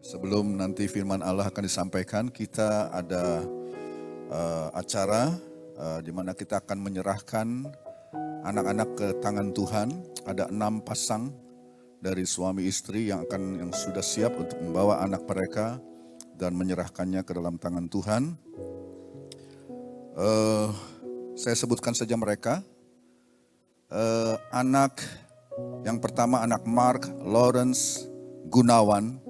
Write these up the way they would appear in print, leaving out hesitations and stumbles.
Sebelum nanti firman Allah akan disampaikan, kita ada acara di mana kita akan menyerahkan anak-anak ke tangan Tuhan. Ada 6 pasang dari suami istri yang sudah siap untuk membawa anak mereka dan menyerahkannya ke dalam tangan Tuhan. Saya sebutkan saja mereka. Anak yang pertama, anak Mark Lawrence Gunawan,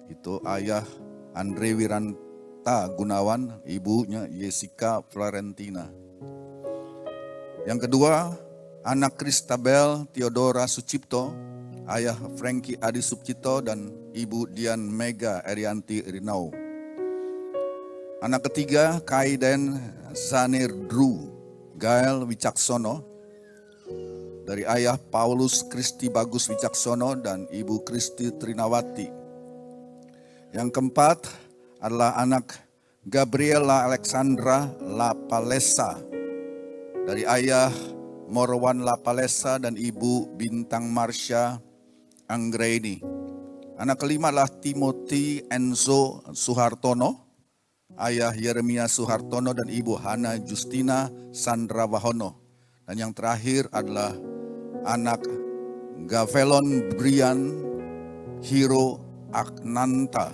itu ayah Andre Wiranta Gunawan, ibunya Jessica Florentina. Yang kedua, anak Christabel Theodora Sucipto, ayah Frankie Adi Sucipto dan ibu Dian Mega Erianti Rinau. Anak ketiga, Kaiden Zanir Drew Gael Wicaksono, dari ayah Paulus Kristi Bagus Wicaksono dan ibu Kristi Trinawati. Yang keempat adalah anak Gabriela Alexandra Lapalesa, dari ayah Morwan Lapalesa dan ibu Bintang Marsha Anggreni. Anak kelima adalah Timothy Enzo Suhartono, ayah Yeremia Suhartono dan ibu Hana Justina Sandra Wahono. Dan yang terakhir adalah anak Gavelon Brian Hiro Aknanta,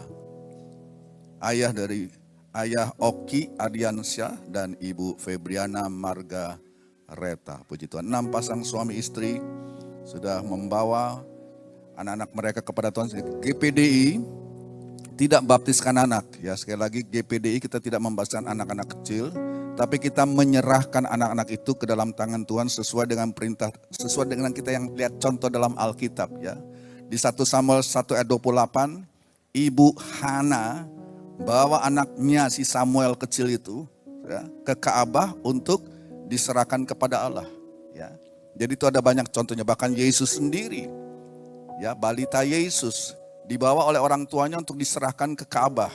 ayah dari ayah Oki Adiansyah dan ibu Febriana Marga Reta. Puji Tuhan, 6 pasang suami istri sudah membawa anak-anak mereka kepada Tuhan. GPDI tidak baptiskan anak, ya sekali lagi GPDI kita tidak membaptiskan anak-anak kecil, tapi kita menyerahkan anak-anak itu ke dalam tangan Tuhan sesuai dengan perintah, sesuai dengan kita yang lihat contoh dalam Alkitab, ya. Di 1 Samuel 1 ayat 28, ibu Hana bawa anaknya si Samuel kecil itu, ya, ke Ka'bah untuk diserahkan kepada Allah, ya. Jadi itu ada banyak contohnya, bahkan Yesus sendiri, ya, balita Yesus dibawa oleh orang tuanya untuk diserahkan ke Ka'bah.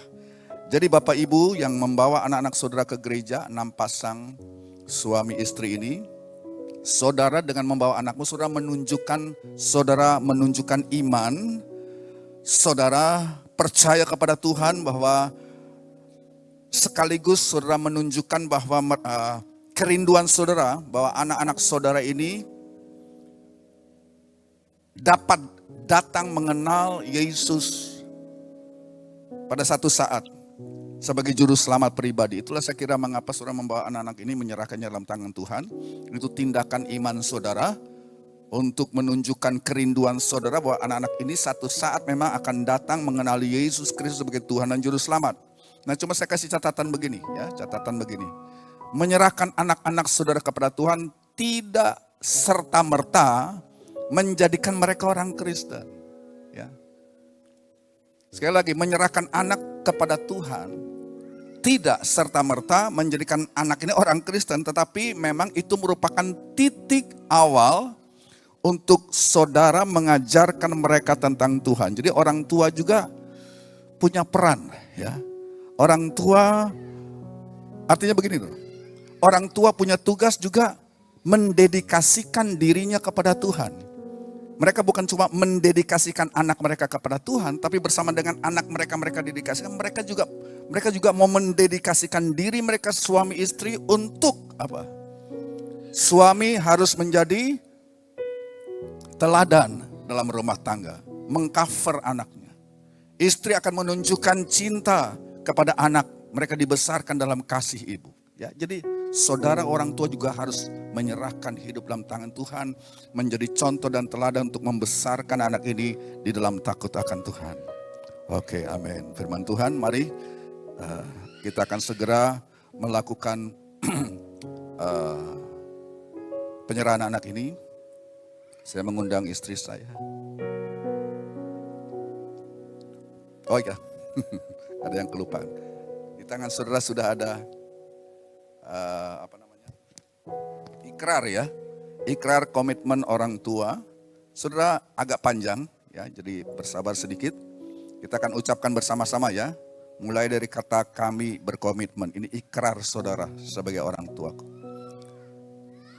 Jadi Bapak Ibu yang membawa anak-anak saudara ke gereja, 6 pasang suami istri ini, saudara dengan membawa anakmu, saudara menunjukkan iman, saudara percaya kepada Tuhan, bahwa sekaligus saudara menunjukkan bahwa kerinduan saudara, bahwa anak-anak saudara ini dapat datang mengenal Yesus pada satu saat sebagai juru selamat pribadi. Itulah saya kira mengapa saudara membawa anak-anak ini, menyerahkannya dalam tangan Tuhan. Itu tindakan iman saudara untuk menunjukkan kerinduan saudara bahwa anak-anak ini satu saat memang akan datang mengenali Yesus Kristus sebagai Tuhan dan juru selamat. Nah, cuma saya kasih catatan begini, ya, catatan begini. Menyerahkan anak-anak saudara kepada Tuhan tidak serta-merta menjadikan mereka orang Kristen, ya. Sekali lagi, menyerahkan anak kepada Tuhan tidak serta-merta menjadikan anak ini orang Kristen, tetapi memang itu merupakan titik awal untuk saudara mengajarkan mereka tentang Tuhan. Jadi orang tua juga punya peran, ya. Orang tua artinya begini loh. Orang tua punya tugas juga mendedikasikan dirinya kepada Tuhan. Mereka bukan cuma mendedikasikan anak mereka kepada Tuhan, tapi bersama dengan anak mereka dedikasikan, mereka juga mau mendedikasikan diri mereka suami istri untuk apa? Suami harus menjadi teladan dalam rumah tangga, mengcover anaknya. Istri akan menunjukkan cinta kepada anak, mereka dibesarkan dalam kasih ibu. Ya, jadi saudara orang tua juga harus menyerahkan hidup dalam tangan Tuhan, menjadi contoh dan teladan untuk membesarkan anak ini di dalam takut akan Tuhan. Oke, amin. Firman Tuhan, mari kita akan segera melakukan penyerahan anak ini. Saya mengundang istri saya. Oh iya, ada yang kelupaan. Di tangan saudara sudah ada ikrar, ya, ikrar komitmen orang tua. Saudara agak panjang, ya, jadi bersabar sedikit. Kita akan ucapkan bersama-sama, ya. Mulai dari kata kami berkomitmen. Ini ikrar saudara sebagai orang tuaku.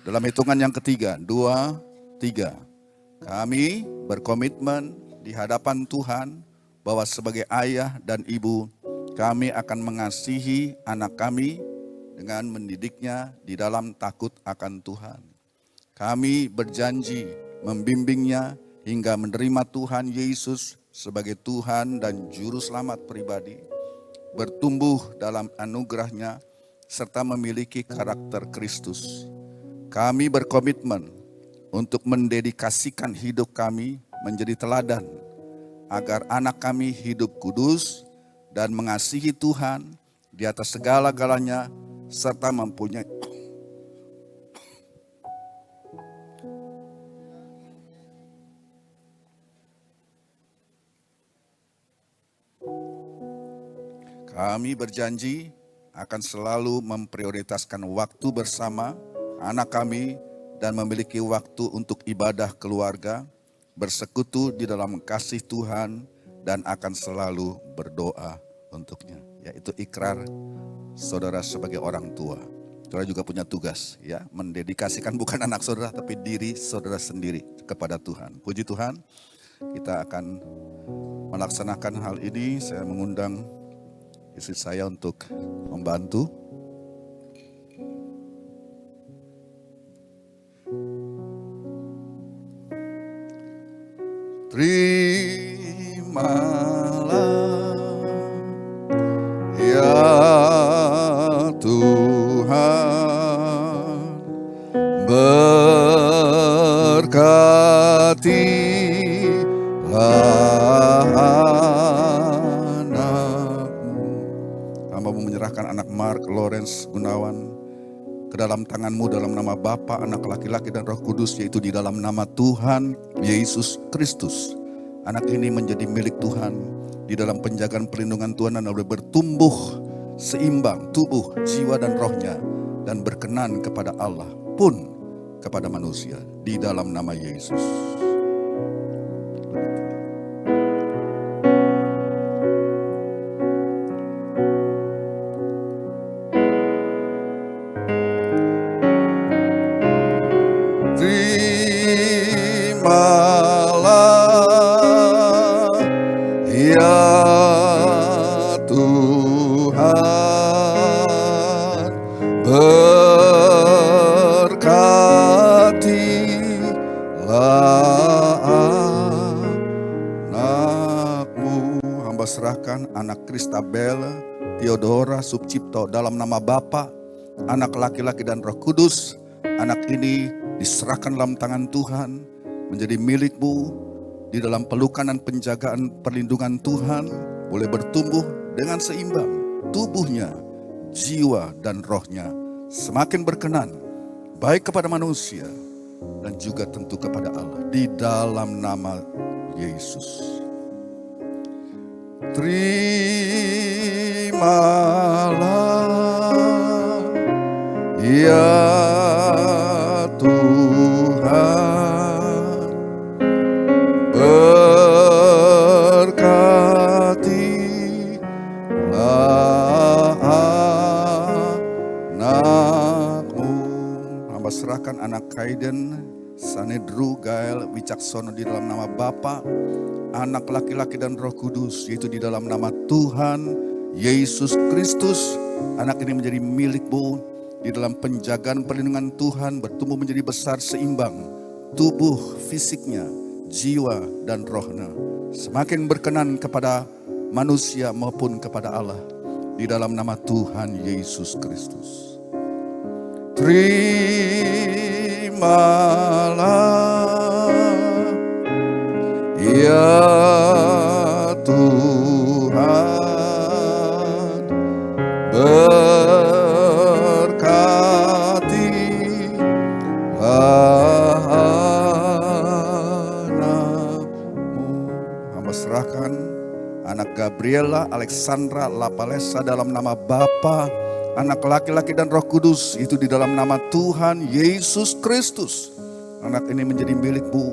Dalam hitungan yang ketiga, 2, 3. Kami berkomitmen di hadapan Tuhan bahwa sebagai ayah dan ibu, kami akan mengasihi anak kami dengan mendidiknya di dalam takut akan Tuhan. Kami berjanji membimbingnya hingga menerima Tuhan Yesus sebagai Tuhan dan Juru Selamat pribadi, bertumbuh dalam anugerah-Nya, serta memiliki karakter Kristus. Kami berkomitmen untuk mendedikasikan hidup kami menjadi teladan, agar anak kami hidup kudus dan mengasihi Tuhan di atas segala-galanya, serta mempunyai Kami berjanji akan selalu memprioritaskan waktu bersama anak kami dan memiliki waktu untuk ibadah keluarga, bersekutu di dalam kasih Tuhan, dan akan selalu berdoa untuknya. Yaitu ikrar saudara sebagai orang tua. Saudara juga punya tugas, ya, mendedikasikan bukan anak saudara tapi diri saudara sendiri kepada Tuhan. Puji Tuhan, kita akan melaksanakan hal ini. Saya mengundang istri saya untuk membantu. Terimalah ya Tuhan, berkatilah anakmu. Hamba menyerahkan anak Mark Lawrence Gunawan ke dalam tangan-Mu dalam nama Bapa, Anak laki-laki dan Roh Kudus, yaitu di dalam nama Tuhan Yesus Kristus. Anak ini menjadi milik Tuhan di dalam penjagaan perlindungan Tuhan dan boleh bertumbuh seimbang tubuh, jiwa dan rohnya, dan berkenan kepada Allah pun kepada manusia di dalam nama Yesus. Terimalah ya Tuhan, berkatilah anakmu. Hamba serahkan anak Kristabel Theodora Subcipto dalam nama Bapa, Anak laki-laki dan Roh Kudus. Anak ini diserahkan dalam tangan Tuhan, menjadi milik-Mu di dalam pelukan dan penjagaan perlindungan Tuhan, boleh bertumbuh dengan seimbang tubuhnya, jiwa dan rohnya, semakin berkenan baik kepada manusia dan juga tentu kepada Allah di dalam nama Yesus. Terimalah ya Tuhan, berkatilah anakmu. Hamba serahkan anak Kaiden Sanedru Gael Wicaksono di dalam nama Bapa, Anak laki-laki dan Roh Kudus, yaitu di dalam nama Tuhan Yesus Kristus. Anak ini menjadi milik-Mu di dalam penjagaan perlindungan Tuhan, bertumbuh menjadi besar seimbang tubuh fisiknya, jiwa dan rohnya, semakin berkenan kepada manusia maupun kepada Allah di dalam nama Tuhan Yesus Kristus. Terimalah ya Tuhan, berkatilah anakmu. Hamba serahkan anak Gabriela Alexandra Lapalesa dalam nama Bapa, Anak laki-laki dan Roh Kudus, itu di dalam nama Tuhan Yesus Kristus. Anak ini menjadi milik-Mu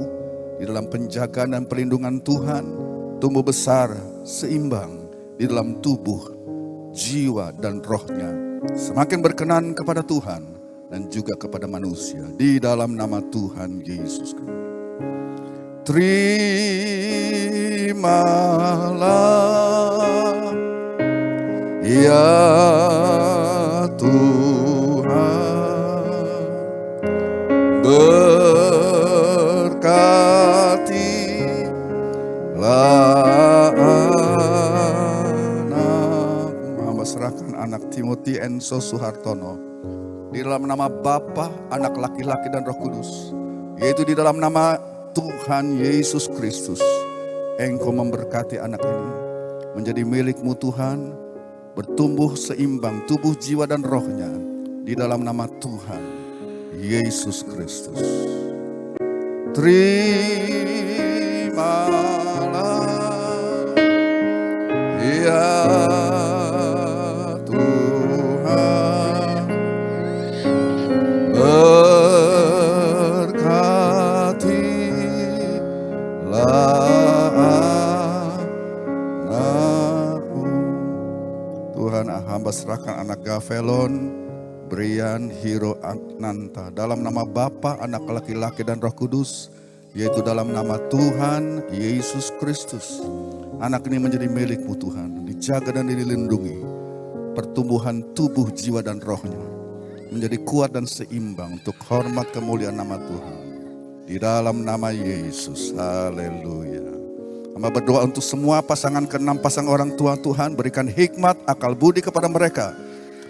di dalam penjagaan dan perlindungan Tuhan, tumbuh besar seimbang di dalam tubuh, jiwa dan rohnya, semakin berkenan kepada Tuhan dan juga kepada manusia di dalam nama Tuhan Yesus Kristus. Terimalah terimalah ya Tuhan, berkatilah anakmu. Hamba serahkan anak Timothy Enso Suhartono di dalam nama Bapa, Anak laki-laki dan Roh Kudus, yaitu di dalam nama Tuhan Yesus Kristus. Engkau memberkati anak ini menjadi milik-Mu Tuhan, bertumbuh seimbang tubuh, jiwa dan rohnya di dalam nama Tuhan Yesus Kristus. Terimalah ya Tuhan, berkatilah anakmu. Tuhan, hamba serahkan anak Gavelon, Brian, Hiro, Nanta dalam nama Bapa, Anak laki-laki dan Roh Kudus, yaitu dalam nama Tuhan Yesus Kristus. Anak ini menjadi milik-Mu Tuhan, dijaga dan dilindungi, pertumbuhan tubuh, jiwa dan rohnya menjadi kuat dan seimbang untuk hormat kemuliaan nama Tuhan. Di dalam nama Yesus, haleluya. Hamba berdoa untuk semua pasangan ke-6 pasang orang tua Tuhan, berikan hikmat, akal budi kepada mereka,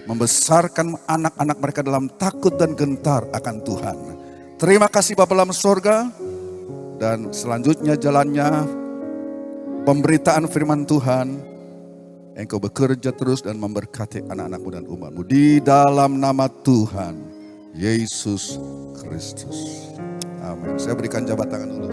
membesarkan anak-anak mereka dalam takut dan gentar akan Tuhan. Terima kasih Bapa dalam surga, dan selanjutnya jalannya pemberitaan firman Tuhan, Engkau bekerja terus dan memberkati anak-anak-Mu dan umat-Mu di dalam nama Tuhan Yesus Kristus. Amin. Saya berikan jabat tangan dulu.